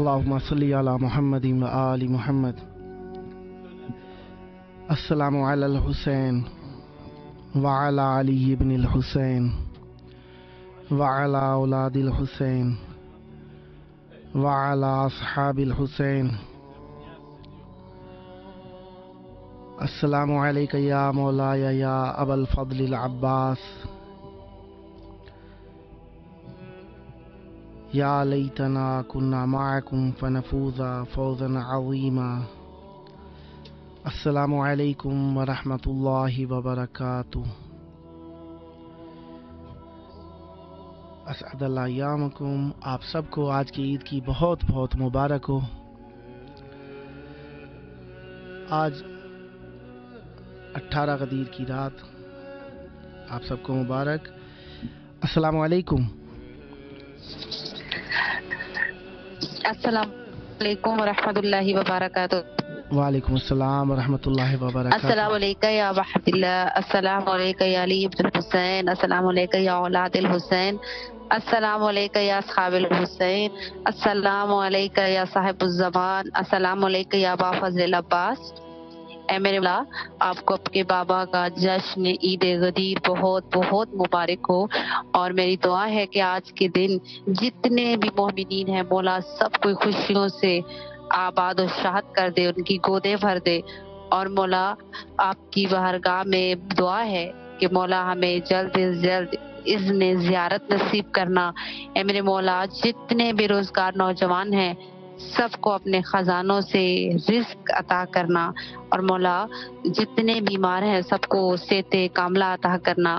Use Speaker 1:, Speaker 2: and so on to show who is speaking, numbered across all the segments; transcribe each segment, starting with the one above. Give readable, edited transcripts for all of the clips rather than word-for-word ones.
Speaker 1: اللهم صل على محمد وآل محمد. السلام على الحسين وعلى علي بن الحسين وعلى أولاد الحسين وعلى أصحاب الحسين. السلام عليك يا مولاي يا أبا الفضل العباس. يا ليتنا كنا معكم فنفوز فوزا عظيما. السلام علیکم ورحمۃ اللہ وبرکاتہ. اسعد اللہ ایامکم. آپ سب کو آج کی عید کی بہت بہت مبارک ہو. آج 18 غدیر کی رات آپ سب کو مبارک. السلام علیکم.
Speaker 2: السلام علیکم ورحمۃ اللہ وبرکاتہ.
Speaker 1: وعلیکم السلام ورحمۃ اللہ وبرکاتہ.
Speaker 2: السلام علیکم یا وحد اللہ. السلام علیکم یا علی بن الحسین. السلام علیکم یا اولاد الحسین. السلام علیکم یا اصحاب الحسین. السلام علیکم یا صاحب الزمان. السلام علیکم یا ابا فضل العباس. اے میرے مولا، آپ کو آپ کے بابا کا جشن عید غدیر بہت بہت مبارک ہو، اور میری دعا ہے کہ آج کے دن جتنے بھی مومنین ہیں مولا سب کو خوشیوں سے آباد و شاد کر دے، ان کی گودیں بھر دے. اور مولا آپ کی بارگاہ میں دعا ہے کہ مولا ہمیں جلد از جلد اذن زیارت نصیب کرنا. اے میرے مولا، جتنے بے روزگار نوجوان ہیں سب کو اپنے خزانوں سے رزق عطا کرنا، اور مولا جتنے بیمار ہیں سب کو صحت کاملہ عطا کرنا.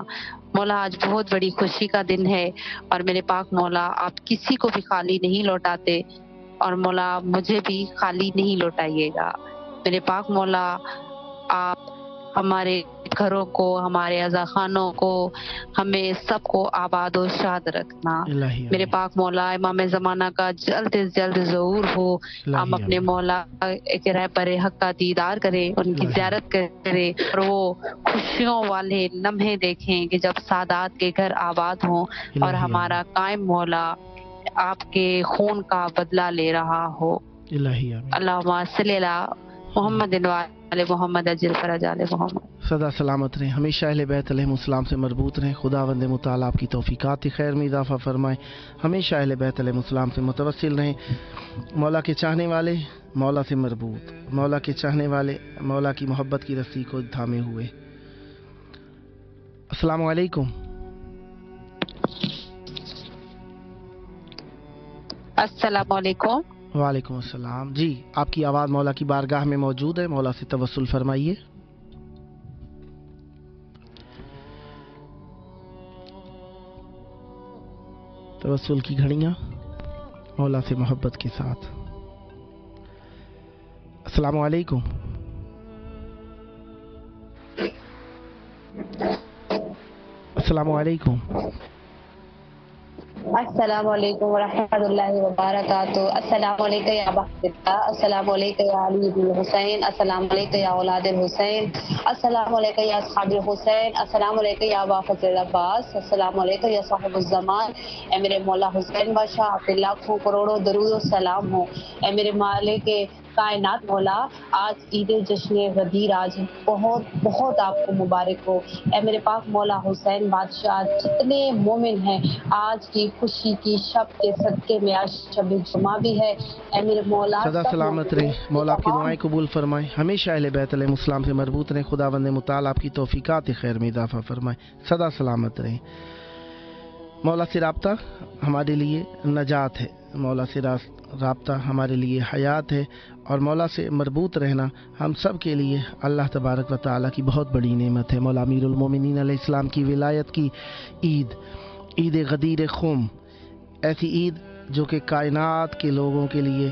Speaker 2: مولا آج بہت بڑی خوشی کا دن ہے، اور میرے پاک مولا آپ کسی کو بھی خالی نہیں لوٹاتے، اور مولا مجھے بھی خالی نہیں لوٹائیے گا. میرے پاک مولا آپ ہمارے گھروں کو، ہمارے عزاخانوں کو، ہمیں سب کو آباد و شاد رکھنا. میرے پاک مولا امام زمانہ کا جلد از جلد ظہور ہو. ہم اپنے مولا کے رہبر حق کا دیدار کریں، ان کی زیارت کریں، اور وہ خوشیوں والے لمحے دیکھیں کہ جب سادات کے گھر آباد ہوں اور ہمارا قائم مولا آپ کے خون کا بدلہ لے رہا ہو. اللہم صلی علی محمد وعلی محمد اجل فرج آل محمد.
Speaker 1: سدا سلامت رہیں، ہمیشہ اہل بیت علیہ السلام سے مربوط رہیں. خداوند متعال آپ کی توفیقات خیر میں اضافہ فرمائے. ہمیشہ اہل بیت علیہ السلام سے متوسل رہیں. مولا کے چاہنے والے مولا سے مربوط، مولا کے چاہنے والے مولا کی محبت کی رسی کو تھامے ہوئے. السلام علیکم.
Speaker 2: السلام علیکم.
Speaker 1: وعلیکم السلام. جی آپ کی آواز مولا کی بارگاہ میں موجود ہے، مولا سے توسل فرمائیے. توسل کی گھڑیاں مولا سے محبت کے ساتھ. السلام علیکم. السلام علیکم.
Speaker 2: السلام علیکم ورحمۃ اللہ وبرکاتہ. السلام علیکم یا بحر اللہ. السلام علیکم یا علی بن الحسین. السلام علیکم یا اولاد الحسین. السلام علیکم یا اصحاب الحسین. السلام علیکم یا ابا فضل العباس. السلام علیکم یا صاحب الزمان. اے میرے مولا حسین بادشاہ، آپ کے لاکھوں کروڑوں درود و سلام ہو. اے میرے مالک کائنات مولا، آج عید جشن غدیر آج بہت بہت آپ کو مبارک ہو. اے میرے پاک مولا حسین بادشاہ، جتنے مومن ہیں آج کی خوشی کی شب کے صدقے میں آج شب جمعہ بھی ہے. اے میرے مولا
Speaker 1: سدا سلامت رہیں، مولا آپ کی دعائیں قبول فرمائے. ہمیشہ اہل بیت علیہ السلام سے مربوط رہیں. خداوند متعال آپ کی توفیقات خیر میں اضافہ فرمائے. سدا سلامت رہیں. مولا سے رابطہ ہمارے لیے نجات ہے، مولا سے رابطہ ہمارے لیے حیات ہے، اور مولا سے مربوط رہنا ہم سب کے لیے اللہ تبارک و تعالیٰ کی بہت بڑی نعمت ہے. مولا امیر المومنین علیہ السلام کی ولایت کی عید غدیر خم، ایسی عید جو کہ کائنات کے لوگوں کے لیے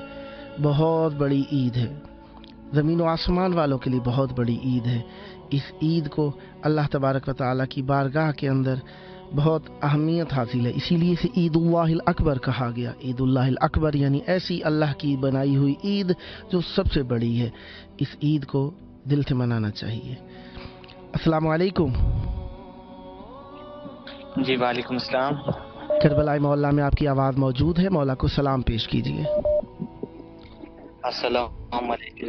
Speaker 1: بہت بڑی عید ہے، زمین و آسمان والوں کے لیے بہت بڑی عید ہے. اس عید کو اللہ تبارک و تعالیٰ کی بارگاہ کے اندر بہت اہمیت حاصل ہے، اسی لیے اسے عید اللہ الاکبر کہا گیا. عید اللہ الاکبر یعنی ایسی اللہ کی بنائی ہوئی عید جو سب سے بڑی ہے. اس عید کو دل سے منانا چاہیے. السلام علیکم.
Speaker 3: جی وعلیکم السلام.
Speaker 1: کربلا محلہ میں آپ کی آواز موجود ہے، مولا کو سلام پیش کیجیے.
Speaker 3: السلام علیکم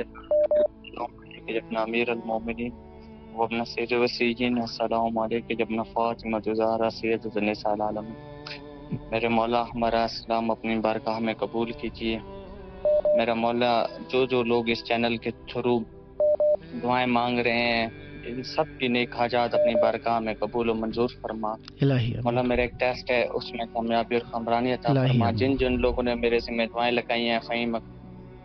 Speaker 3: جبنا امیر المومنین وابن سید وسیجین، السلام علیکم جبنا فاطمہ زہرا سید النساء العالمین۔ میرے مولا ہمارا اسلام اپنی بارگاہ میں قبول کیجیے۔ میرا مولا جو لوگ اس چینل کے تھرو دعائیں مانگ رہے ہیں، ان سب کی نیک حاجات اپنی بارگاہ میں قبول و منظور فرما۔
Speaker 1: الہی
Speaker 3: مولا
Speaker 1: آمین،
Speaker 3: میرا ایک ٹیسٹ ہے، اس میں کامیابی اور کامرانی عطا
Speaker 1: الہی
Speaker 3: فرما۔
Speaker 1: آمین،
Speaker 3: جن لوگوں نے میرے ذمہ دعائیں لگائی ہیں، فہیم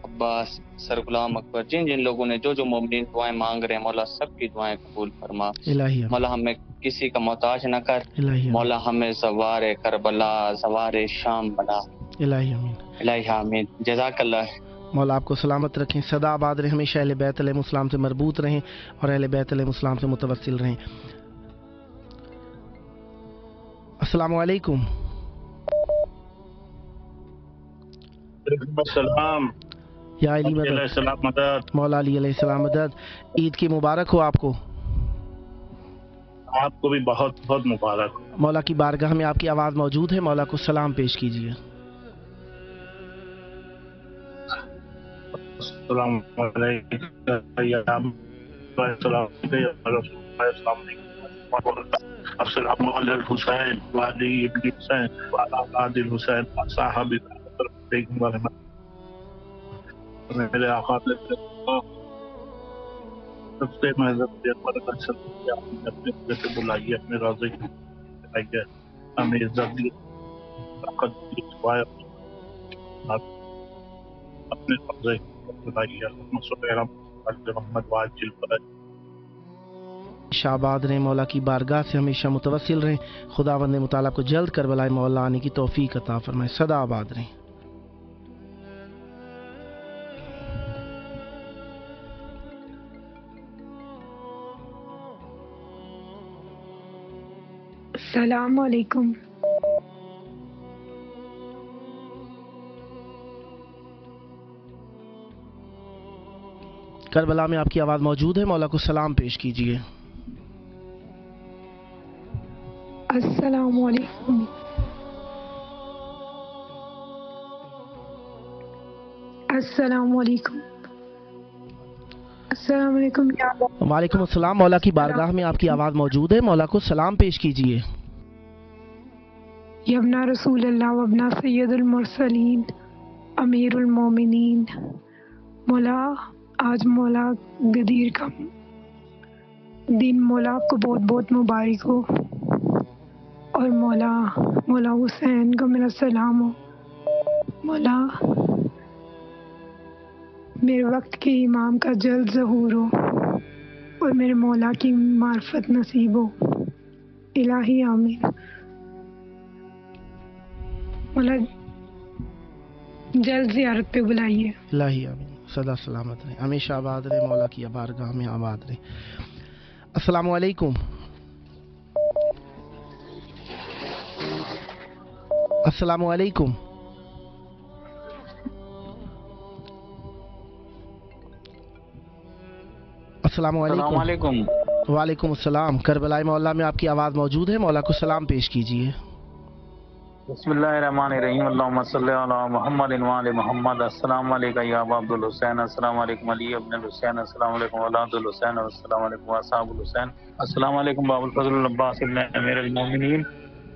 Speaker 3: عباس، سر غلام اکبر، جن لوگوں نے جو مومنین دعائیں مانگ رہے ہیں، مولا سب کی دعائیں قبول فرما۔
Speaker 1: الہی آمین،
Speaker 3: مولا ہمیں کسی کا محتاج نہ کر،
Speaker 1: الہی آمین،
Speaker 3: مولا ہمیں زوار کربلا، زوار شام بنا۔
Speaker 1: الہی آمین۔
Speaker 3: الہی آمین۔ جزاک اللہ۔
Speaker 1: مولا آپ کو سلامت رکھیں، سدا آباد رہیں، ہمیشہ اہل بیت علیہ السلام سے مربوط رہیں اور اہل بیت علیہ السلام سے متوسل رہیں۔ السلام علیکم۔
Speaker 4: وعلیکم السلام۔
Speaker 1: یا علی
Speaker 4: علیہ
Speaker 1: مدد،
Speaker 4: السلام مدد۔
Speaker 1: مولا علی علیہ السلام مدد۔ عید کی مبارک ہو آپ کو۔
Speaker 4: آپ کو بھی بہت بہت مبارک۔
Speaker 1: مولا کی بارگاہ میں آپ کی آواز موجود ہے، مولا کو سلام پیش کیجیے۔
Speaker 4: السلام علیکم یا السلام السلام علی الحسین وعلی ابن حسین وعلی اولاد الحسین صاحب میرے آقا سب سے محضر اپنے سے بلائیے، اپنے روزے کی بلائیے، ہمیں عزت دی، طاقت دی، اپنے روزے کی بلائیے، محمد واجل پر
Speaker 1: شاباد رہیں، مولا کی بارگاہ سے ہمیشہ متوسل رہیں۔ خداوند متعالی کو جلد کربلائے مولا آنے کی توفیق عطا فرمائے، سدا آباد رہیں۔
Speaker 5: السلام علیکم۔
Speaker 1: کربلا میں آپ کی آواز موجود ہے، مولا کو سلام پیش کیجیے۔
Speaker 5: السلام علیکم۔ السلام علیکم۔ السلام علیکم یا اللہ۔
Speaker 1: وعلیکم السلام، مولا کی بارگاہ میں آپ کی آواز موجود ہے، مولا کو سلام پیش کیجیے۔
Speaker 5: یبنا رسول اللہ وابنا سید المرسلین امیر المومنین، مولا آج مولا غدیر کا دن، مولا آپ کو بہت بہت مبارک ہو، اور مولا حسین کو میرا سلام ہو۔ مولا میرے وقت کے امام کا جلد ظہور ہو اور میرے مولا کی معرفت نصیب ہو، الہی آمین۔ مولا جلد زیارت پہ بلائیے،
Speaker 1: الہی آمین، سدا سلامت رہیں، ہمیشہ آباد رہیں، مولا کی بارگاہ میں آباد رہیں۔ السلام علیکم۔ السلام علیکم۔ السلام
Speaker 3: السلام
Speaker 1: علیکم۔
Speaker 3: علیکم۔
Speaker 1: وعلیکم السلام۔ کربلائے مولا میں آپ کی آواز موجود ہے، مولا کو سلام پیش کیجیے۔
Speaker 6: بسم اللہ الرحمن الرحیم، اللہم صلی علی محمد وعلی محمد۔ السلام علیکم یا ابا عبد الحسین، السلام علیکم علی ابن الحسین، السلام علیکم اولاد الحسین، السلام علیکم اصحاب الحسین، السلام علیکم باب الفضل العباس ابن امیر المومنین۔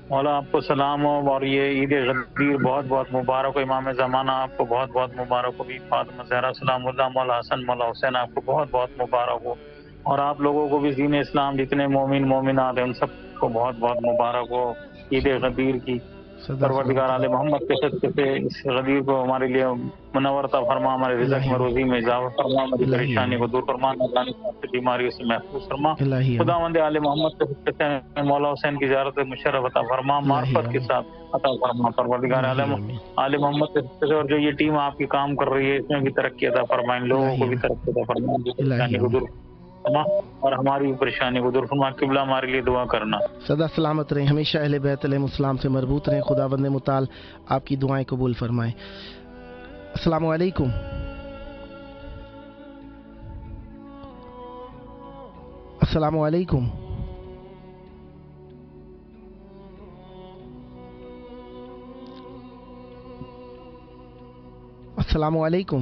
Speaker 6: مولا آپ کو سلام ہو، اور یہ عید غدیر بہت بہت مبارک ہو۔ امام زمانہ آپ کو بہت بہت مبارک ہو۔ فاطمہ زہرا سلام اللہ، مولا حسن، مولا حسین آپ کو بہت بہت مبارک ہو، اور آپ لوگوں کو بھی دین اسلام جتنے مومن مومنات ہیں ان سب کو بہت بہت مبارک ہو عید غدیر کی۔ پروردگار آل محمد کے صدقے سے اس غدیر کو ہمارے لیے منور عطا فرما، ہمارے رزق میں روزی میں اضافہ فرما، ہماری پریشانی کو دور فرما، ناظرانی سے بیماریوں سے محفوظ فرما۔ خداوند آل محمد کے صدقے سے مولا حسین کی زیارت مشرف عطا فرما، معرفت کے ساتھ عطا فرما۔ پروردگار آل محمد کے صدقے سے، اور جو یہ ٹیم آپ کی کام کر رہی ہے اس میں بھی ترقی عطا فرما، ان لوگوں کو بھی ترقی عطا فرما، پریشانی کو دور فرما اور ہماری پریشانی کو دور فرما۔ قبلہ ہمارے لیے دعا کرنا۔
Speaker 1: سدا سلامت رہیں، ہمیشہ اہل بیت علیہ السلام سے مربوط رہیں، خداوند متعال آپ کی دعائیں قبول فرمائے۔ السلام علیکم۔ السلام علیکم۔ السلام علیکم۔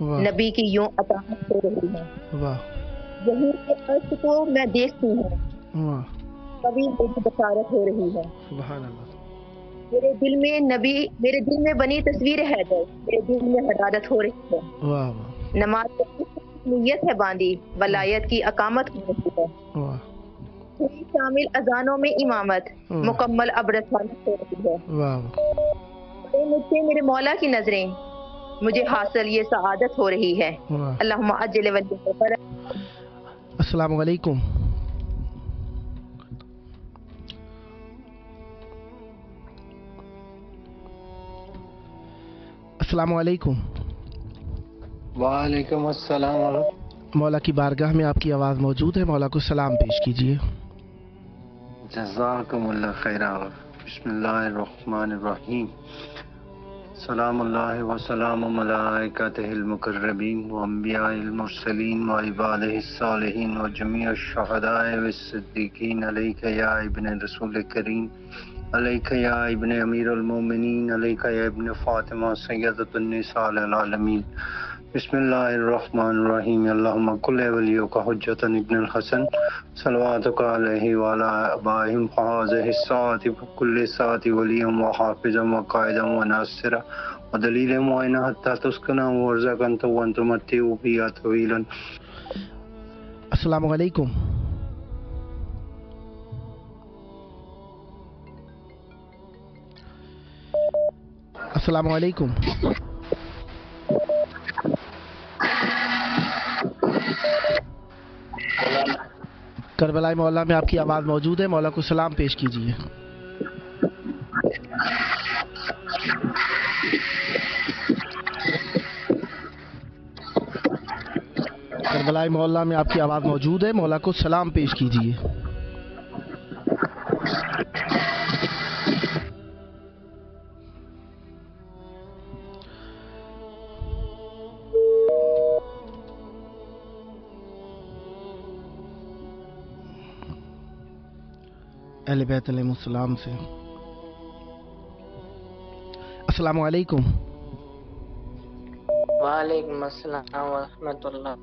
Speaker 1: واہ
Speaker 7: نبی کی یوں اطاعت ہو رہی ہے.
Speaker 1: واہ
Speaker 7: یہی کے عرش کو میں دیکھتی ہوں،
Speaker 1: واہ
Speaker 7: کبھی میری بشارت ہو رہی ہے.
Speaker 1: سبحان اللہ
Speaker 7: میرے دل میں نبی، میرے دل میں بنی تصویر حیدر، میرے دل میں حرارت ہو رہی ہے.
Speaker 1: واہ واہ
Speaker 7: نماز کی نیت ہے باندھی، ولایت کی اقامت ہو رہی ہے.
Speaker 1: واہ
Speaker 7: پوری شامل اذانوں میں امامت،
Speaker 1: واہ
Speaker 7: مکمل اب رسالت ہو رہی ہے.
Speaker 1: واہ
Speaker 7: بڑے مجھ سے میرے مولا کی نظریں، مجھے حاصل یہ سعادت ہو رہی ہے.
Speaker 1: واہ.
Speaker 7: اللہم اجل وجہ پر.
Speaker 1: السلام علیکم. السلام علیکم.
Speaker 8: وعلیکم السلام.
Speaker 1: مولا کی بارگاہ میں آپ کی آواز موجود ہے، مولا کو سلام پیش کیجیے.
Speaker 8: جزاکم اللہ خیرا. بسم اللہ الرحمن الرحیم. سلام اللہ وسلام ملائکتہ المقربین وانبیاء المرسلین وعبادہ الصالحین وجمیع الشہداء والصدیقین علیک یا ابن رسول کریم، علیک یا ابن امیر المومنین، علیک یا ابن فاطمہ سیدۃ النساء العالمین. بسم اللہ الرحمن الرحیم. اللہم کل ولیک حجۃ ابن الحسن صلواتک علیہ وعلی آبائہم فہذہ الساعۃ کل ساعۃ ولیا وحافظا وقائدا وناصرا ودلیلا معینا حتی تسکنا ورزقا وتمتع فیہا طویلا.
Speaker 1: السلام علیکم. السلام علیکم. کربلا مولا میں آپ کی آواز موجود ہے، مولا کو سلام پیش کیجیے. کربلا مولا میں آپ کی آواز موجود ہے، مولا کو سلام پیش کیجیے. اہل بیت علیہ السلام سے. السلام علیکم.
Speaker 9: وعلیکم السلام ورحمۃ اللہ.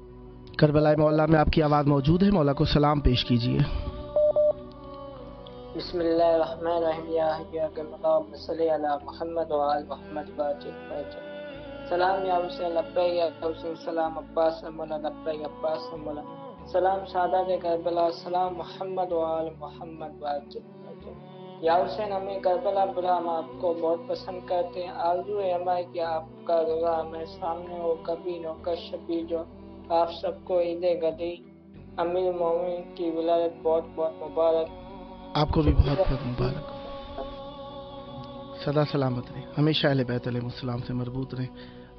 Speaker 1: کربلا مولا میں آپ کی آواز موجود ہے، مولا کو سلام پیش کیجیے.
Speaker 9: بسم اللہ الرحمن الرحیم. یا حیا کہ اللہم صلی علی محمد وعلی محمد وبارک. سلام یا حسین لبیک یا حسین. سلام عباس مولا لبیک عباس مولا. سلام سعادت کربلا. سلام محمد وعلی محمد وبارک. یا حسین ہمیں کربلا بلا، ہم آپ کو بہت پسند کرتے ہیں. آرزو ہے ہماری کہ آپ کا رضا ہمیں سامنے ہو، کبھی نو کا شبی جو. آپ سب کو عید گدی امیر مومن کی ولادت بہت بہت مبارک.
Speaker 1: آپ کو بھی بہت بہت مبارک. سدا سلامت رہیں، ہمیشہ اہل بیت علیہ السلام سے مربوط رہیں.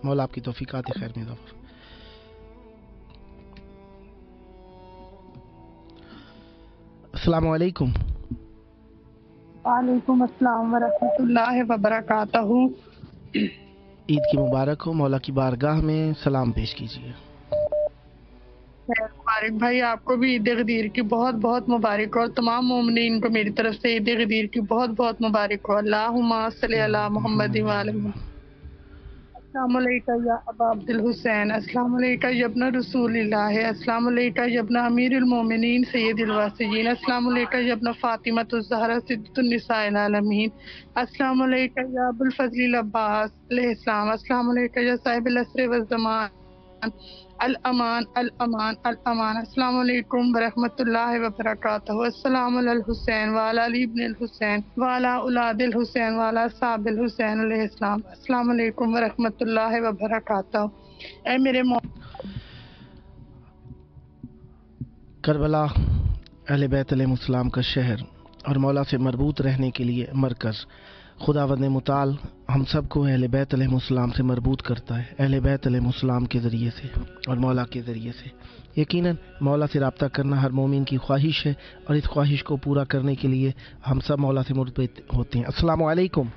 Speaker 1: مولا آپ کی توفیقات خیر میں اضافہ. السلام علیکم.
Speaker 5: وعلیکم السلام ورحمۃ اللہ وبرکاتہ.
Speaker 1: عید کی مبارک ہو. مولا کی بارگاہ میں سلام پیش کیجیے.
Speaker 5: مبارک بھائی، آپ کو بھی عید غدیر کی بہت بہت مبارک ہو، اور تمام مومنین کو میری طرف سے عید غدیر کی بہت بہت مبارک ہو. اللہم صلی علی محمد وعلی محمد. السلام علیکم یا ابا عبد الحسین. السلام علیکم یا ابن رسول اللہ. السلام علیکم یا ابن امیر المومنین سید الواسجین. السلام علیکم یا ابن فاطمۃ الزہرا سیدۃ النساء العالمین. السلام علیکم یا ابو الفضل العباس علیہ السلام. السلام علیکم یا صاحب العصر والزمان. الامان الامان الامان. السلام علیکم ورحمۃ اللہ وبرکاتہ. السلام علی الحسین وعلی علی ابن الحسین وعلی اولاد الحسین وعلی اصحاب الحسین علیہ السلام. السلام علیکم ورحمۃ اللہ وبرکاتہ. اے میرے
Speaker 1: کربلا اہل بیت علیہ السلام کا شہر اور مولا سے مربوط رہنے کے لیے مرکز. خداوند متعال ہم سب کو اہل بیت علیہ السلام سے مربوط کرتا ہے، اہل بیت علیہ السلام کے ذریعے سے اور مولا کے ذریعے سے. یقیناً مولا سے رابطہ کرنا ہر مومن کی خواہش ہے، اور اس خواہش کو پورا کرنے کے لیے ہم سب مولا سے مربوط ہوتے ہیں. السلام علیکم.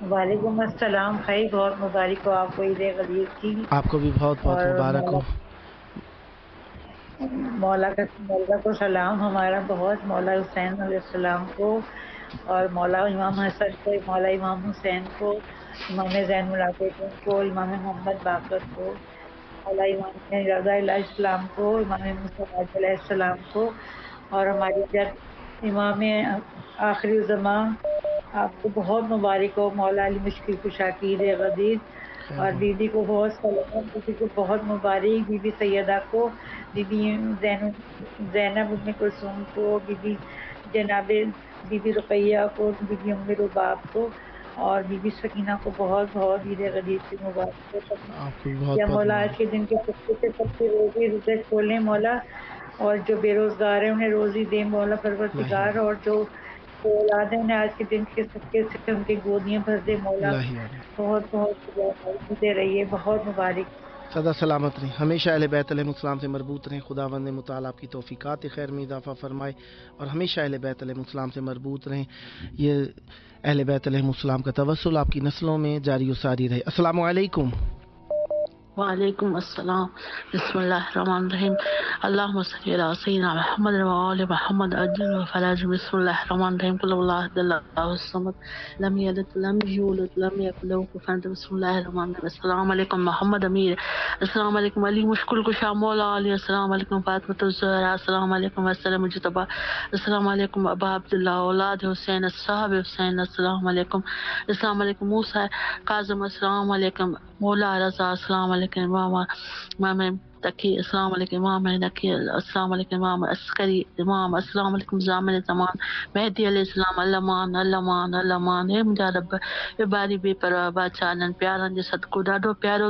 Speaker 10: وعلیکم السلام. بھائی بہت مبارک ہو آپ کو عید غدیر کی.
Speaker 1: آپ کو بھی بہت بہت مبارک ہو.
Speaker 10: مولا کو سلام ہمارا بہت، مولا حسین علیہ السلام کو، اور مولا امام حسن کو، مولا امام حسین کو، امام زین العابدین کو، امام محمد باقر کو، مولا امام رضا علیہ السلام کو، امام موسیٰ علیہ السلام کو، اور ہماری جب امام آخری الزمان آپ کو بہت مبارک ہو، مولا علی مشکل کشا عقید غدیر، اور بی بی کو بہت سلام، بی بی کو بہت مبارک، بی بی سیدہ کو، بی بی زینب ام کلثوم کو، بی بی جناب بی بی رقیہ کو، بی بی ام رباب کو، اور بی بی سکینہ کو بہت بہت عید غدیر کی مبارک ہو۔
Speaker 1: آپ کو بھی بہت
Speaker 10: یا
Speaker 1: بہت
Speaker 10: مولا آج کے دن کے سب کی روزی روزے کھولیں مولا، اور جو بے روزگار ہیں انہیں روزی دے مولا پروردگار، اور جو اولاد ہیں انہیں آج کے دن کے صدقے سے ان کی گودیاں بھر دے مولا۔ بہت بہت دے رہی ہے، بہت مبارک۔
Speaker 1: سدا سلامت رہیں، ہمیشہ اہل بیت علیہ السلام سے مربوط رہیں، خداوند متعال آپ کی توفیقات خیر میں اضافہ فرمائے، اور ہمیشہ اہل بیت علیہ السلام سے مربوط رہیں۔ یہ اہل بیت علیہ السلام کا توسل آپ کی نسلوں میں جاری و ساری رہے۔ السلام علیکم۔
Speaker 11: وعلیکم السلام۔ بسم اللہ الرحمن الرحیم۔ اللہم صلی علی سیدنا محمد وآل محمد عجل وفرج۔ بسم اللہ الرحمن الرحیم۔ قل اللہ احد اللہ الصمد لم یلد ولم یولد ولم یکن له کفوا احد۔ بسم اللہ الرحمن الرحیم۔ السلام علیکم محمد امیر، السلام علیکم علی مشکل کشا مولا علی، السلام علیکم فاطمۃ الزہرا، السلام علیکم وسلم مجتبی، السلام علیکم ابا عبداللہ اولاد حسین الصحاب حسین، السلام علیکم، السلام علیکم موسیٰ کاظم، السلام علیکم مولا رضا، السلام علیکم امام تقی، السلام علیکم امام نقی، السلام علیکم امام عسکری امام، السلام علیکم زامن زمان مہدی علیہ السلام، اللہمان اللہمان اللہمان۔ اے مجھا رب اے باری بے پرواہ بادشاہ نن پیارن جے صدقو ڈاڈو پیارو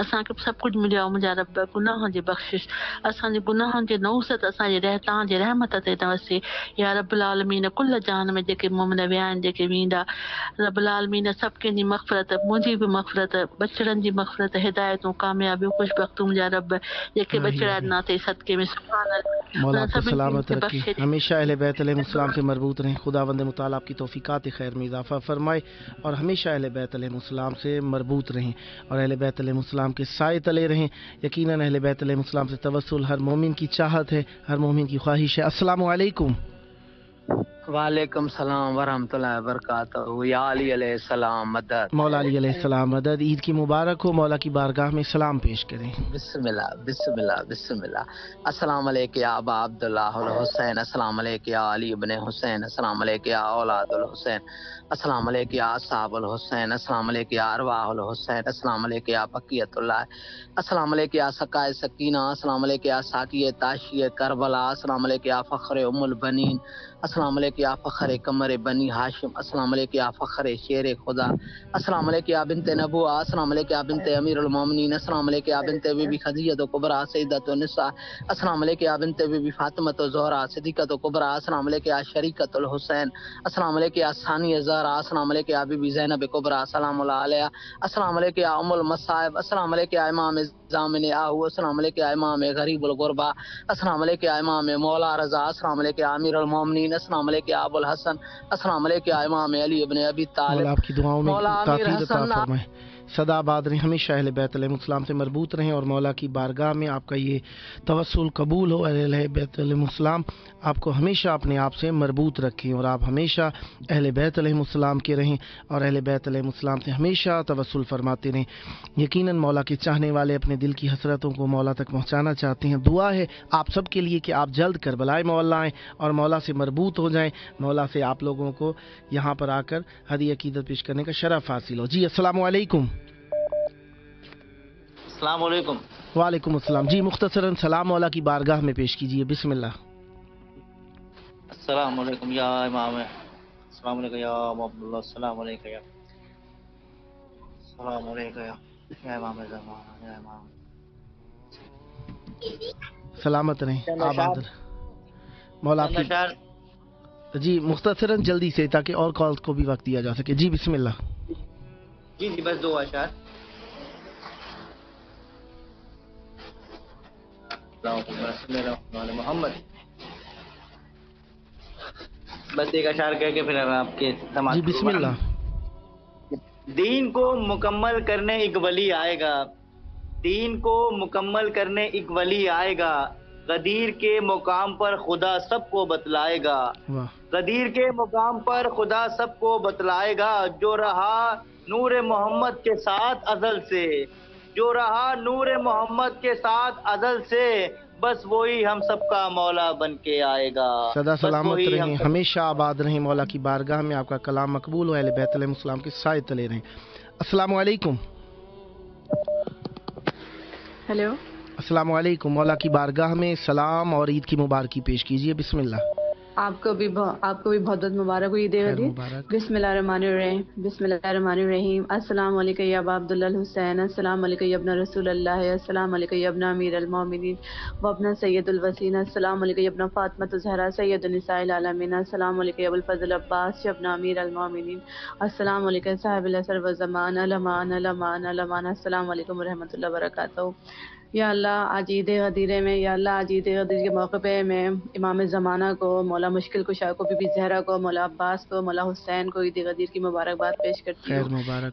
Speaker 11: اساں کے سب کچھ ملیو مجھا رب، گناہاں جی بخشش، اساں جے گناہاں جے نوست، اساں جے رحمتاں جے رحمت تے توسے یا رب العالمین۔ کل جہان میں جے مومن ویان جے ویندا رب العالمین، سب کے جی مغفرت، مجھے بھی مغفرت، بچڑن جی مغفرت، ہدایتوں کامیابیوں خوش بختوں مجھا رب جے بچڑا نہ تے صدقے میں سبحان اللہ۔
Speaker 1: مولا آپ کو سلامت رکھے، ہمیشہ اہل بیت علیہ السلام سے مربوط رہیں، خداوند متعال آپ کی توفیقات خیر میں اضافہ فرمائے، اور ہمیشہ اہل بیت علیہ السلام سے مربوط رہیں اور اہل بیت علیہ السلام کے سائے تلے رہیں۔ یقیناً اہل بیت علیہ السلام سے توسل ہر مومن کی چاہت ہے، ہر مومن کی خواہش ہے۔ السلام علیکم۔
Speaker 12: وعلیکم السلام ورحمۃ اللہ وبرکاتہ۔ یا علی علیہ السلام مدد،
Speaker 1: مولا علی علیہ السلام مدد۔ عید کی مبارک ہو، مولا کی بارگاہ میں سلام پیش کریں۔
Speaker 12: بسم اللہ بسم اللہ بسم اللہ۔ السلام علیکم یا ابا عبداللہ الحسین، السلام علیکم یا علی ابن حسین، السلام علیکم یا اولاد الحسین، السلام علیکم یا اصحاب الحسین، السلام علیکم یا ارواح الحسین، السلام علیکم یا بقیت اللہ، السلام علیکم یا سقائے سکینہ، السلام علیکم یا ساقی تاشی کربلا، السلام علیکم یا فخر ام البنین، السلام علیکم یا فخر قمر بنی ہاشم، السلام علیکم یا فخر شیر خدا، السلام علیکم یا بنت نبوہ، السلام علیکم یا بنت امیر المومنین، السلام علیکم یا بنت بی بی خدیجہ کبریٰ سیدۃ النساء، السلام علیکم یا بنت بی بی فاطمۃ الزہرا صدیقۃ کبریٰ، السلام علیکم یا شریکۃ الحسین، السلام علیکم یا ثانی زہرا، السلام علیکم یا بی بی زینب کبریٰ سلام اللہ علیہا، السلام علیکم یا ام المصائب، السلام علیکم یا امام زامن آہو، السلام علیکم یا امام غریب الغربا، السلام علیکم یا امام مولا رضا، السلام علیکم یا امیر المومنین، السلام علیکم یا ابو الحسن، السلام علیکم یا امام علی ابن ابی طالب۔
Speaker 1: مولا آپ کی دعاؤں میں
Speaker 12: مولا امیر
Speaker 1: تاثیر عطا
Speaker 12: حسن
Speaker 1: فرمائے، سدا آباد رہیں، ہمیشہ اہل بیت علیہ السلام سے مربوط رہیں، اور مولا کی بارگاہ میں آپ کا یہ توسل قبول ہو۔ اہل بیت علیہ السلام آپ کو ہمیشہ اپنے آپ سے مربوط رکھیں، اور آپ ہمیشہ اہل بیت علیہ السلام کے رہیں، اور اہل بیت علیہ السلام سے ہمیشہ توسل فرماتے رہیں۔ یقیناً مولا کے چاہنے والے اپنے دل کی حسرتوں کو مولا تک پہنچانا چاہتے ہیں۔ دعا ہے آپ سب کے لیے کہ آپ جلد کربلائے مولا آئیں اور مولا سے مربوط ہو جائیں، مولا سے آپ لوگوں کو یہاں پر آ کر ہدیہ عقیدت پیش کرنے کا شرف حاصل ہو۔ جی السلام علیکم۔
Speaker 13: السلام علیکم۔
Speaker 1: وعلیکم السلام۔ جی مختصراً سلام مولا کی بارگاہ میں پیش کیجیے، بسم اللہ۔
Speaker 13: السلام علیکم یا امام، السلام علیکم یا عبداللہ، السلام علیکم یا السلام علیکم یا امام زمان، یا امام
Speaker 1: سلامت رہیں، آباد مولا آپ کی۔ جی مختصراً جلدی سے تاکہ اور کالز کو بھی وقت دیا جا سکے۔ جی بسم اللہ۔
Speaker 13: جی بس دو اشعار۔ محمد، بس ایک اشعار کہہ کے پھر آپ کے
Speaker 1: جی بسم اللہ۔
Speaker 13: دین کو مکمل کرنے ایک ولی آئے گا، دین کو مکمل کرنے ایک ولی آئے گا، غدیر کے مقام پر خدا سب کو بتلائے گا. غدیر کے مقام پر خدا سب کو بتلائے گا. جو رہا نور محمد کے ساتھ ازل سے، جو رہا نور محمد کے ساتھ ازل سے، بس وہی ہم سب کا مولا بن کے آئے گا.
Speaker 1: سدا سلامت رہیں، ہمیشہ آباد رہیں. مولا کی بارگاہ میں آپ کا کلام مقبول ہو، اہل بیت علیہ السلام کے سائے تلے رہیں. السلام علیکم.
Speaker 14: ہیلو،
Speaker 1: السلام علیکم. مولا کی بارگاہ میں سلام اور عید کی مبارکی پیش کیجیے. بسم اللہ.
Speaker 14: آپ کو بھی بہت بہت مبارک ہو عید غدیر. بسم اللہ الرحمن الرحیم. بسم اللہ الرحمن الرحیم. السلام علیکم یا ابا عبداللہ الحسین. السلام علیکم یا ابن رسول اللہ. السلام علیکم یا ابن امیر المومنین و ابن سید الوسین. السلام علیکم یا ابن فاطمہ الزہرا سید النساء العالمین. السلام علیکم یا ابو الفضل عباس یا ابن امیر المومنین. السلام علیکم صاحب العصر والزمان الامان الامان الامان. السلام علیکم ورحمۃ اللہ وبرکاتہ. یا اللہ آج عید غدیرے میں، یا اللہ آج عید غدیر کے موقع پہ میں امام زمانہ کو، مولا مشکل کشا کو، بی بی زہرا کو، مولا عباس کو، مولا حسین کو عید غدیر کی مبارکباد پیش کرتی ہوں.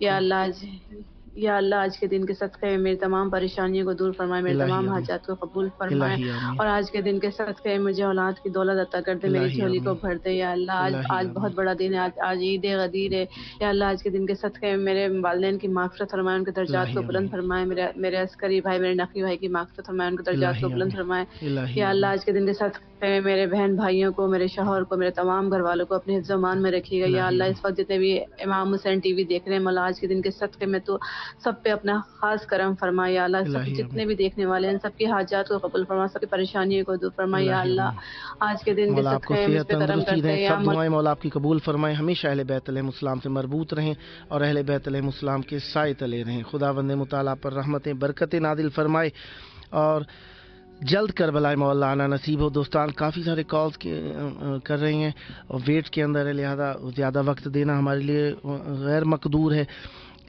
Speaker 14: یا اللہ آج کے دن کے صدقے میں میری تمام پریشانیوں کو دور فرمائے، میرے تمام حاجات کو قبول فرمائے، اور آج کے دن کے صدقے میں مجھے اولاد کی دولت عطا کر دے، میری جھولی کو بھر دے. یا اللہ آج بہت بڑا دن ہے، آج عید غدیر ہے. یا اللہ آج کے دن کے صدقے میں میرے والدین کی مغفرت فرمائے، ان کے درجات کو بلند فرمائے. میرے عسکری بھائی، میرے نقی بھائی کی مغفرت فرمائے، ان کے درجات کو بلند فرمائے. یا اللہ آج کے دن کے صدقے میں میرے بہن بھائیوں کو، میرے شوہر کو، میرے تمام گھر والوں کو اپنے حفظ و امان میں رکھیے گا. یا اللہ اس وقت جتنے بھی امام حسین ٹی وی دیکھ رہے ہیں، مولا آج کے دن کے صدقے میں تو سب پہ اپنا خاص کرم فرمائے. یا اللہ سب جتنے بھی دیکھنے والے ہیں، سب کی حاجات کو قبول فرما، سب کی پریشانیوں کو دور فرمائے. یا اللہ آج کے دن کے صدقے میں کرم کرتے ہیں.
Speaker 1: سب دعائیں مولا آپ کی قبول فرمائے. ہمیشہ اہل بیت علیہ السلام سے مربوط رہیں اور اہل بیت علیہ السلام کے سائے تلے رہیں. خداوند متعالی پر رحمتیں برکتیں نازل فرمائے اور جلد کربلا مولا آنا نصیب ہو. دوستان کافی سارے کالز کر رہے ہیں اور ویٹ کے اندر ہے، لہذا زیادہ وقت دینا ہمارے لیے غیر مقدور ہے.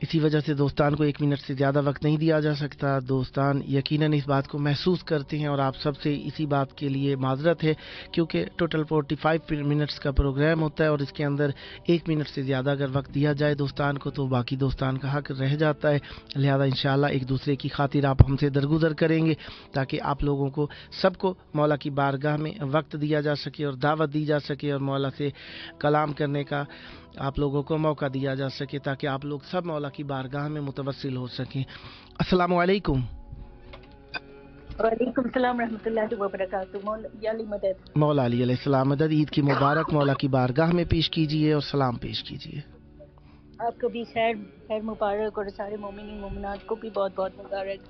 Speaker 1: اسی وجہ سے دوستان کو 1 منٹ سے زیادہ وقت نہیں دیا جا سکتا. دوستان یقیناً اس بات کو محسوس کرتے ہیں اور آپ سب سے اسی بات کے لیے معذرت ہے، کیونکہ ٹوٹل 45 منٹس کا پروگرام ہوتا ہے اور اس کے اندر 1 منٹ سے زیادہ اگر وقت دیا جائے دوستان کو تو باقی دوستان کا حق رہ جاتا ہے. لہذا انشاءاللہ ایک دوسرے کی خاطر آپ ہم سے درگزر کریں گے تاکہ آپ لوگوں کو سب کو مولا کی بارگاہ میں وقت دیا جا سکے اور دعوت دی جا سکے اور مولا سے کلام کرنے کا آپ لوگوں کو موقع دیا جا سکے تاکہ آپ لوگ سب مولا کی بارگاہ میں متوسل ہو سکیں. السلام علیکم.
Speaker 15: وعلیکم السلام رحمۃ اللہ وبرکاتہ.
Speaker 1: مولا علی علیہ السلام مدد. عید کی مبارک مولا کی بارگاہ میں پیش کیجیے اور سلام پیش کیجیے.
Speaker 15: آپ کو بھی خیر مبارک اور سارے مومنین مومنات کو بھی بہت بہت مبارک.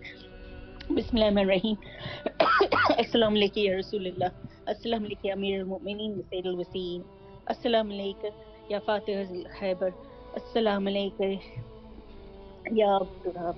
Speaker 15: بسم اللہ الرحمن الرحیم. السلام علیکم یا رسول اللہ. السلام علیکم امیر المؤمنین سید الوسین. السلام علیکم یا فاتح الخیبر. السلام علیکم یا عبدالرحاب.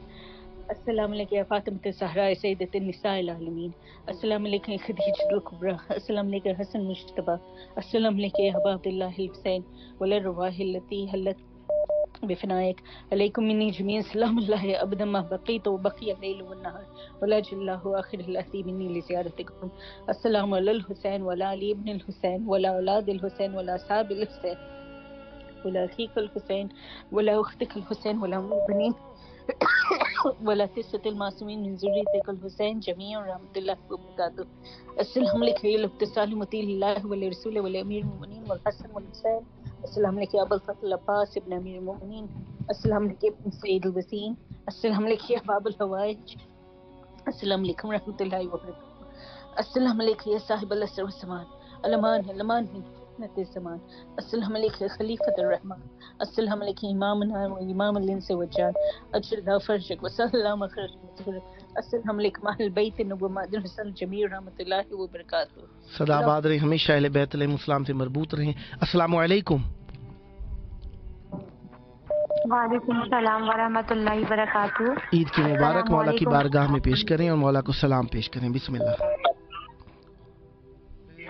Speaker 15: السلام علیکم یا فاطمۃ الزہرا سیدۃ النساء العالمین. السلام علیکم خدیجۃ الکبریٰ. السلام علیکم حسن مجتبیٰ. السلام علیکم یا ابا عبداللہ الحسین والارواح التي حلت بفنائک. علیکم منی جميعا سلام اللہ ابدا ما بقیت وبقی اللیل والنہار ولا اللہ آخر الہدی منی لزیارتکم. السلام علی الحسین ولا علی ابن الحسین ولا اولاد الحسین ولا اصحاب الحسین ولا اخیک الحسین ولا اختک الحسین ولا بنین ولا تسۃ المعصومین من ذریتک الحسین جميعا رحمۃ اللہ وبرکاتہ. السلام علیکم الاتصال مطیع اللہ ولرسول ولامیر المؤمنین والحسن والحسین. السلام علیکم ابو الفضل عباس ابن امیر المؤمنین. السلام علیکم ابن سید الوسین. السلام علیکم باب الحوائج. السلام علیکم رحمۃ اللہ وبرکاتہ. السلام علیکم یا صاحب العصر والزمان الامان الامان نت الزمان. السلام علیکم خلیفۃ الرحمن. السلام علیکم امامنا و امام الانس والجان اجل اللہ فرجک وصلی اللہ مخرج. السلام علیکم اہل بیت نبوت الحسن جمیع رحمۃ اللہ وبرکاتہ.
Speaker 1: صدا آباد رہیں، ہمیشہ اہل بیت علیہ السلام سے مربوط رہیں. السلام علیکم.
Speaker 16: وعلیکم السلام ورحمۃ اللہ وبرکاتہ.
Speaker 1: عید کی مبارک مولا کی بارگاہ میں پیش کریں اور مولا کو سلام پیش کریں. بسم اللہ.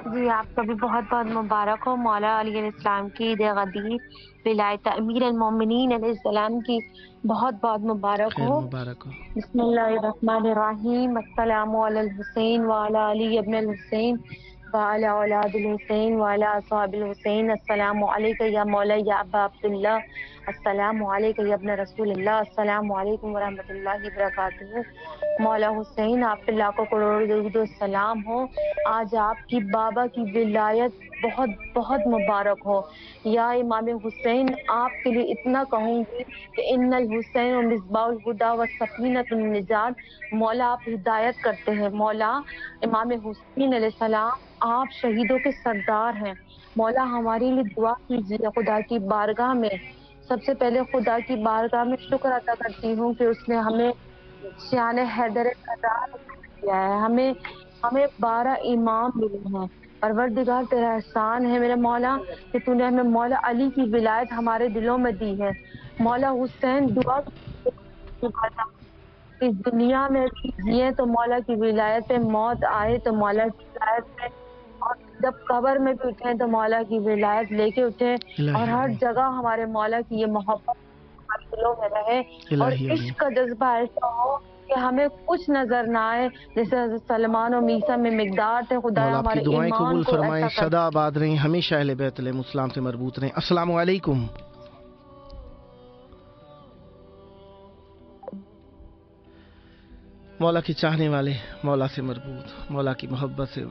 Speaker 16: جی آپ کو بھی بہت بہت مبارک ہو. مولا علیہ السلام کی عید غدیر ولایت امیر المومنین علیہ السلام کی بہت بہت مبارک ہو. بسم اللہ الرحمن الرحیم. السلام علی الحسین وعلی علی ابن الحسین وعلی اولاد الحسین وعلی اصحاب الحسین. السلام علیکم یا مولا یا ابا عبداللہ السلام علیکم ابن رسول اللہ، السلام علیکم ورحمۃ اللہ وبرکاتہ۔ مولا حسین آپ پہ لاکھوں کروڑ درود و سلام ہو۔ آج آپ کی بابا کی ولایت بہت بہت مبارک ہو۔ یا امام حسین، آپ کے لیے اتنا کہوں گی کہ ان الحسین و مصباح الہدی و سکینۃ النجات، مولا آپ ہدایت کرتے ہیں۔ مولا امام حسین علیہ السلام آپ شہیدوں کے سردار ہیں۔ مولا ہمارے لیے دعا کیجیے خدا کی بارگاہ میں۔ سب سے پہلے خدا کی بارگاہ میں شکر ادا کرتی ہوں کہ اس نے ہمیں شان حیدر کرار دیا ہے، ہمیں 12 امام ملے ہیں۔ پروردگار تیرا احسان ہے میرے مولا کہ تو نے ہمیں مولا علی کی ولایت ہمارے دلوں میں دی ہے۔ مولا حسین دعا اس دنیا میں جیے تو مولا کی ولایت پہ، موت آئے تو مولا کی ولایت پہ، اور جب قبر میں بھی اٹھیں تو مولا کی ولایت لے کے اٹھیں، اور ہر جگہ ہمارے مولا کی یہ محبت ہمارے دلوں میں رہے، اور عشق کا جذبہ ایسا ہو کہ ہمیں کچھ نظر نہ آئے، جیسے حضرت سلمان و میسا میں مقدار تھے۔ خدا
Speaker 1: مولا آپ کی
Speaker 16: ہمارے
Speaker 1: دعائیں
Speaker 16: ایمان
Speaker 1: قبول
Speaker 16: کو
Speaker 1: فرمائیں،
Speaker 16: ایسا کر
Speaker 1: سدا آباد رہیں، ہمیشہ اہل بیت علیہ السلام سے مربوط رہیں۔ السلام علیکم۔ مولا کے چاہنے والے، مولا سے مربوط، مولا کی محبت سے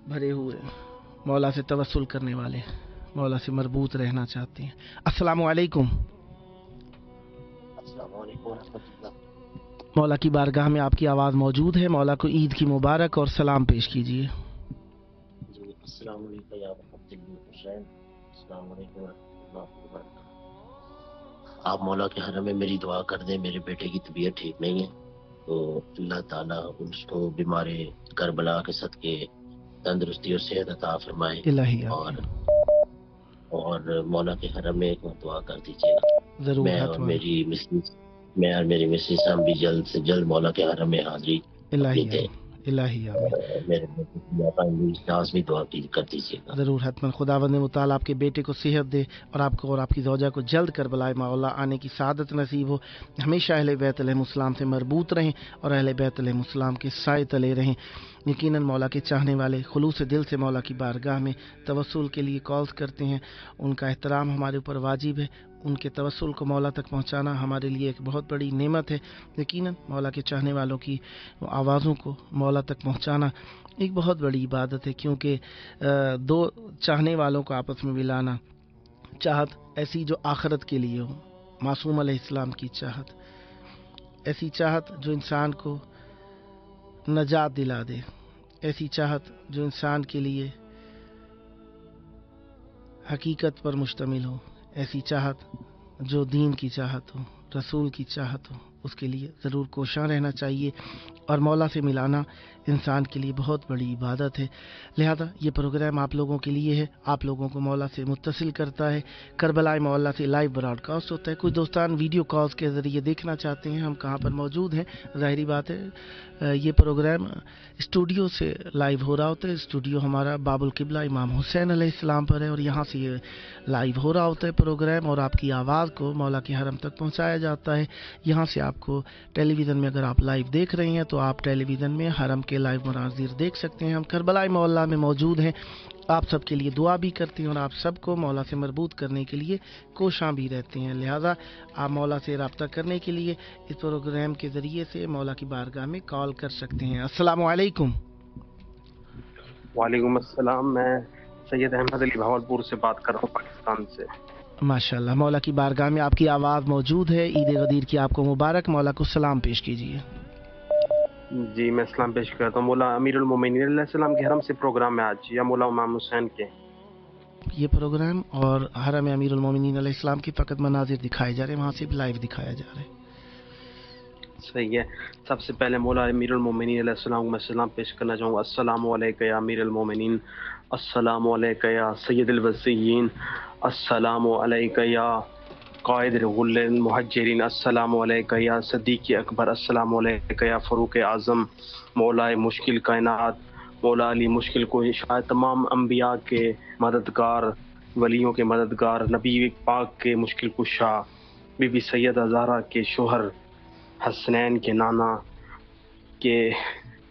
Speaker 1: بھرے ہوئے، مولا سے توسل کرنے والے، مولا سے مربوط رہنا چاہتے ہیں۔ السلام علیکم۔
Speaker 17: السلام علیکم ورحمۃ اللہ۔
Speaker 1: مولا کی بارگاہ میں آپ کی آواز موجود ہے، مولا کو عید کی مبارک اور سلام پیش کیجیے۔
Speaker 17: جی السلام علیکم یا محمد حسین، السلام علیکم ورحمۃ اللہ وبرکاتہ۔ آپ مولا کے حرم میں میری دعا کر دیں، میرے بیٹے کی طبیعت ٹھیک نہیں ہے، تو اللہ تعالیٰ اس کو بیمار کربلا کے صدقے تندرستی اور صحت عطا فرمائے، اور مولا کے حرم میں ایک دعا کر دیجیے گا۔
Speaker 1: ضرور،
Speaker 17: میں اور میری مسز ہم بھی جلد سے جلد مولا کے حرم میں حاضری دیتے ہیں۔ میرے لازمی دعا کر دیجیے گا۔
Speaker 1: ضرور، حتماً خداوند متعال آپ کے بیٹے کو صحت دے، اور آپ کو اور آپ کی زوجہ کو جلد کربلائے مولا آنے کی سعادت نصیب ہو۔ ہمیشہ اہل بیت علیہ السلام سے مربوط رہیں اور اہل بیت علیہ السلام کے سائے تلے رہیں۔ یقیناً مولا کے چاہنے والے خلوص دل سے مولا کی بارگاہ میں توسل کے لیے کالز کرتے ہیں، ان کا احترام ہمارے اوپر واجب ہے، ان کے توسل کو مولا تک پہنچانا ہمارے لیے ایک بہت بڑی نعمت ہے۔ یقیناً مولا کے چاہنے والوں کی آوازوں کو مولا تک پہنچانا ایک بہت بڑی عبادت ہے، کیونکہ دو چاہنے والوں کو آپس میں ملانا، چاہت ایسی جو آخرت کے لیے ہو، معصوم علیہ السلام کی چاہت، ایسی چاہت جو انسان کو نجات دلا دے، ایسی چاہت جو انسان کے لیے حقیقت پر مشتمل ہو، ایسی چاہت جو دین کی چاہت ہو، رسول کی چاہت ہو، اس کے لیے ضرور کوشاں رہنا چاہیے، اور مولا سے ملانا انسان کے لیے بہت بڑی عبادت ہے۔ لہذا یہ پروگرام آپ لوگوں کے لیے ہے، آپ لوگوں کو مولا سے متصل کرتا ہے۔ کربلا مولا سے لائیو براڈ کاسٹ ہوتا ہے، کچھ دوستان ویڈیو کالز کے ذریعے دیکھنا چاہتے ہیں ہم کہاں پر موجود ہیں۔ ظاہری بات ہے یہ پروگرام اسٹوڈیو سے لائیو ہو رہا ہوتا ہے۔ اسٹوڈیو ہمارا باب القبلہ امام حسین علیہ السلام پر ہے، اور یہاں سے یہ لائیو ہو رہا ہوتا ہے پروگرام، اور آپ کی آواز کو مولا کے حرم تک پہنچایا جاتا ہے۔ یہاں سے آپ کو ٹیلی ویژن میں اگر آپ لائیو دیکھ رہے ہیں تو آپ ٹیلی ویژن میں حرم کے لائیو مناظر دیکھ سکتے ہیں۔ ہم کربلا مولا میں موجود ہیں، آپ سب کے لیے دعا بھی کرتے ہیں، اور آپ سب کو مولا سے مربوط کرنے کے لیے کوشاں بھی رہتے ہیں۔ لہذا آپ مولا سے رابطہ کرنے کے لیے اس پروگرام کے ذریعے سے مولا کی بارگاہ میں کال کر سکتے ہیں۔ السلام علیکم۔
Speaker 18: وعلیکم السلام، میں سید احمد علی بھاولپور سے بات کر رہا ہوں، پاکستان سے۔
Speaker 1: ماشاءاللہ، مولا کی بارگاہ میں آپ کی آواز موجود ہے، عید غدیر کی آپ کو مبارک۔ مولا کو سلام پیش کیجیے۔
Speaker 18: جی میں سلام پیش کرتا ہوں مولا امیر المومنین علیہ السلام کے حرم سے پروگرام میں آج، یا مولا امام حسین کے
Speaker 1: یہ پروگرام اور حرم امیر المومنین علیہ السلام کی فقط مناظر دکھائے جا رہے ہیں، وہاں سے بھی لائیو دکھایا جا رہا ہے۔
Speaker 18: صحیح ہے۔ سب سے پہلے مولا امیر المومنین علیہ السلام کو میں سلام پیش کرنا چاہوں گا۔ السلام علیکم یا امیر المومنین، السلام علیکم یا سید الوصیین، السلام علیکم یا قائد غل المہجرین، السلام علیکم یا صدیق اکبر، السلام علیکم یا فاروق اعظم، مولا مشکل کائنات، مولا علی مشکل کو شاید تمام انبیاء کے مددگار، ولیوں کے مددگار، نبی پاک کے مشکل کشا، بی بی سیدہ زہرا کے شوہر، حسنین کے نانا کے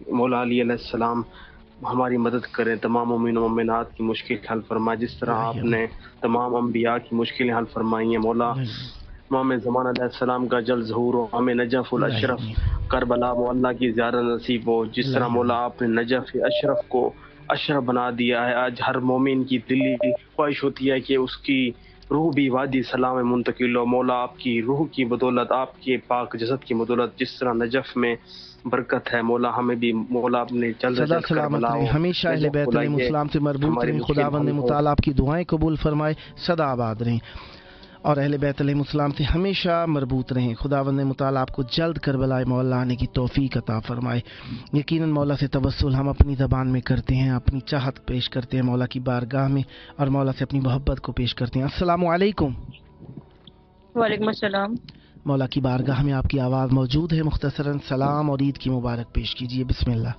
Speaker 18: مولا علی علیہ السلام ہماری مدد کریں، تمام مومن و مومنات کی مشکل حل فرمائے، جس طرح آپ نے تمام انبیاء کی مشکلیں حل فرمائی ہیں مولا۔ محمد زمان علیہ السلام کا جلد ظہور ہو، ہمیں نجف الاشرف کربلا مولا کی زیارت نصیب ہو، جس طرح مولا آپ نے نجف اشرف کو اشرف بنا دیا ہے۔ آج ہر مومن کی دلی خواہش ہوتی ہے کہ اس کی روح بھی وادی سلام میں منتقل ہو۔ مولا آپ کی روح کی بدولت، آپ کے پاک جسد کی بدولت، جس طرح نجف میں برکت ہے مولا، ہمیں بھی مولا اپنے جلد
Speaker 1: سدا سلامت رہیں، ہمیشہ اہل بیت علیہ السلام سے مربوط رہیں، خداوند متعال آپ کی دعائیں قبول فرمائے، سدا آباد رہیں اور اہل بیت علیہ السلام سے ہمیشہ مربوط رہیں۔ خداوند متعال آپ کو جلد کربلا مولا آنے کی توفیق عطا فرمائے۔ یقیناً مولا سے توسل ہم اپنی زبان میں کرتے ہیں، اپنی چاہت پیش کرتے ہیں مولا کی بارگاہ میں، اور مولا سے اپنی محبت کو پیش کرتے ہیں۔ السلام علیکم۔
Speaker 15: وعلیکم السلام۔
Speaker 1: مولا کی بارگاہ میں آپ کی آواز موجود ہے، مختصراً سلام اور عید کی مبارک پیش کیجیے، بسم اللہ۔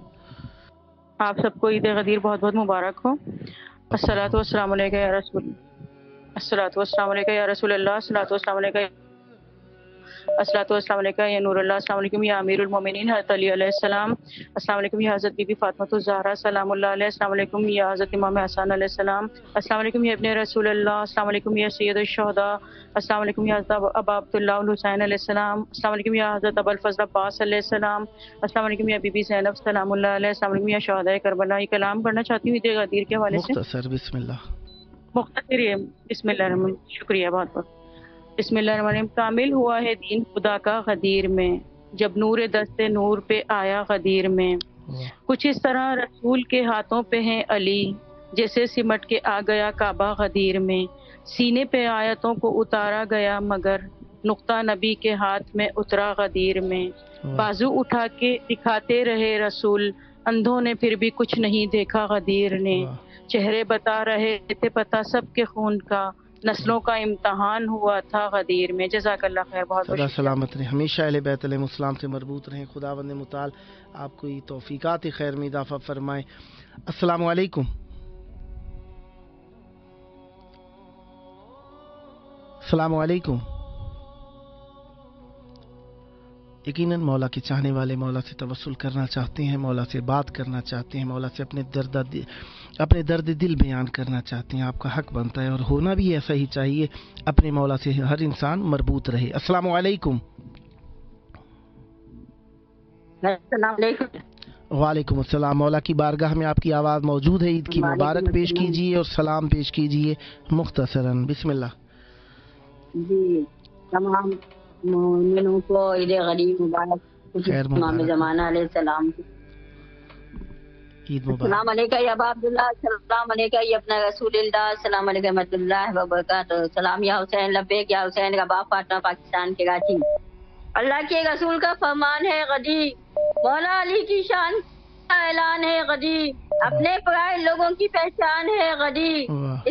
Speaker 15: آپ سب کو عید غدیر بہت بہت مبارک ہو۔ الصلاۃ والسلام علیکہ یا رسول، الصلاۃ والسلام علیکہ یا رسول اللہ، الصلاۃ والسلام علیکہ، الصلاۃ والسلام علیکہ یا نور اللہ، السلام علیکم یا امیر المومنین حضرت علی علیہ السلام، السلام علیکم یا حضرت بی بی فاطمۃ الزہرا سلام اللہ علیہ، السلام علیکم یا حضرت امام حسن علیہ السلام، السلام علیکم یا ابن رسول اللہ، السلام علیکم یا سید الشہداء، السلام علیکم یا حضرت ابا عبداللہ الحسین علیہ السلام، السلام علیکم یا حضرت ابو الفضل عباس علیہ السلام، السلام علیکم یا بی بی زینب سلام اللہ علیہ، السلام علیکم یا شہداء کربلا۔ یہ کلام پڑھنا چاہتی ہوں عید غدیر کے حوالے سے،
Speaker 1: مختصر بسم اللہ۔
Speaker 15: مختصر ہے، بسم اللہ الرحمن الرحیم، شکریہ بہت بہت۔ بسم اللہ الرحمن الرحیم۔ کامل ہوا ہے دین خدا کا غدیر میں، جب نور دست نور پہ آیا غدیر میں، کچھ اس طرح رسول کے ہاتھوں پہ ہیں علی، جیسے سمٹ کے آ گیا کعبہ غدیر میں، سینے پہ آیتوں کو اتارا گیا مگر نقطہ نبی کے ہاتھ میں اترا غدیر میں، بازو اٹھا کے دکھاتے رہے رسول، اندھوں نے پھر بھی کچھ نہیں دیکھا غدیر نے، چہرے بتا رہے تھے پتہ سب کے خون کا، نسلوں کا امتحان ہوا تھا غدیر میں۔ جزاک اللہ خیر، بہت
Speaker 1: سدا سلامت رہیں، ہمیشہ اہل بیت علیہ السلام سے مربوط رہیں، خداوند متعال آپ کو یہ توفیقات خیر میں اضافہ فرمائے۔ السلام علیکم۔ السلام علیکم۔ یقیناً مولا کے چاہنے والے مولا سے توسل کرنا چاہتے ہیں، مولا سے بات کرنا چاہتے ہیں، مولا سے اپنے درد دل بیان کرنا چاہتے ہیں، آپ کا حق بنتا ہے اور ہونا بھی ایسا ہی چاہیے، اپنے مولا سے ہر انسان مربوط رہے۔ السلام علیکم۔
Speaker 19: السلام علیکم۔
Speaker 1: وعلیکم السلام۔ مولا کی بارگاہ میں آپ کی آواز موجود ہے، عید کی مبارک پیش کیجیے اور سلام پیش کیجیے مختصراً، بسم اللہ۔
Speaker 19: جی تمام مومنوں کو عید غدیر مبارک، امام زمانہ علیہ السلام
Speaker 1: عید مبارک۔
Speaker 19: السلام علیکم یا ابا عبداللہ، السلام علیکم یا ابن رسول اللہ، السلام علیکم ورحمۃ اللہ وبرکاتہ۔ سلام یا حسین، لبیک یا حسین، رباب فاطمہ پاکستان کے کراچی۔ اللہ کے رسول کا فرمان ہے غدیر، مولا علی کی شان کا اعلان ہے غدیر، اپنے پرائے لوگوں کی پہچان ہے غدیر،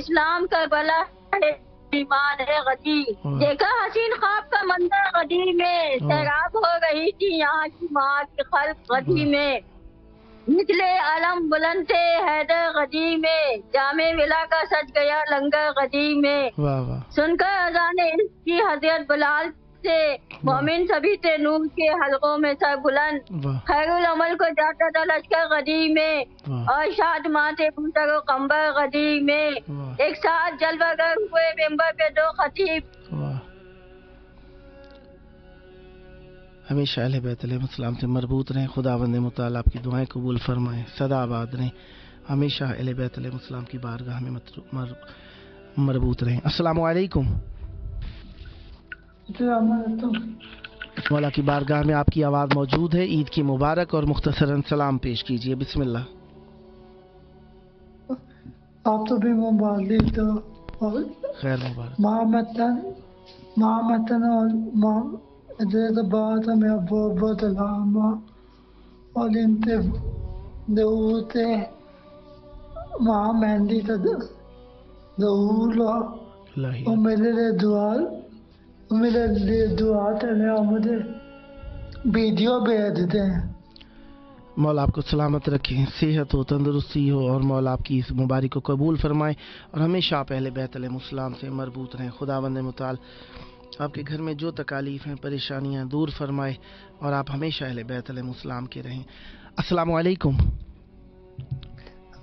Speaker 19: اسلام کا بلا ہے ایمان ہے غدیر، دیکھا حسین خواب کا منظر غدیر میں، سیراب ہو رہی تھی یہاں کی ماں کی خلق غدیر میں، نچلے علم بلند تھے حیدر غدیر میں، جامع ولا کا سج گیا لنگر غدیر میں، سن کر اذان عشق کی حضرت بلال سے مومن سبھی تھے نور کے حلقوں میں سر بلند، خیر العمل کو جاتا تھا لشکر غدیر میں، اور شاد ماں تھے بوتر و قمبر غدیر میں، ایک ساتھ جلوہ گر ہوئے ممبر پہ دو خطیب۔
Speaker 1: ہمیشہ اہل بیت علیہ السلام سے مربوط رہیں، خداوند متعال آپ کی دعائیں قبول فرمائیں، سدا آباد رہیں، ہمیشہ اہل بیت علیہ السلام کی بارگاہ میں مربوط رہیں۔ السلام علیکم۔ مولا کی بارگاہ میں آپ کی آواز موجود ہے، عید کی مبارک اور مختصراً سلام پیش کیجیے، بسم اللہ۔
Speaker 20: آپ تو بھی مبارک دو اور
Speaker 1: خیر مبارک
Speaker 20: محمد اور حضرت بات ہمیں ابو دلامہ اور انتے دوتے ماں مہندی دہولا اور میرے لیے دعا تنے مجھے ویڈیو بھیج دیں۔
Speaker 1: مولا آپ کو سلامت رکھیں، صحت ہو، تندرستی ہو، اور مولا آپ کی اس مبارک کو قبول فرمائے اور ہمیشہ آپ اہل بیت علیہ السلام سے مربوط رہیں۔ خداوند متعال آپ کے گھر میں جو تکالیف ہیں، پریشانیاں دور فرمائے اور آپ ہمیشہ اہل بیت علیہ السلام کے رہیں۔ السلام علیکم۔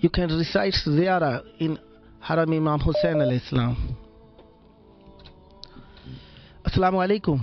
Speaker 1: You can recite Ziyara in Haram Imam Hussain alayhi salam. Assalamu alaikum.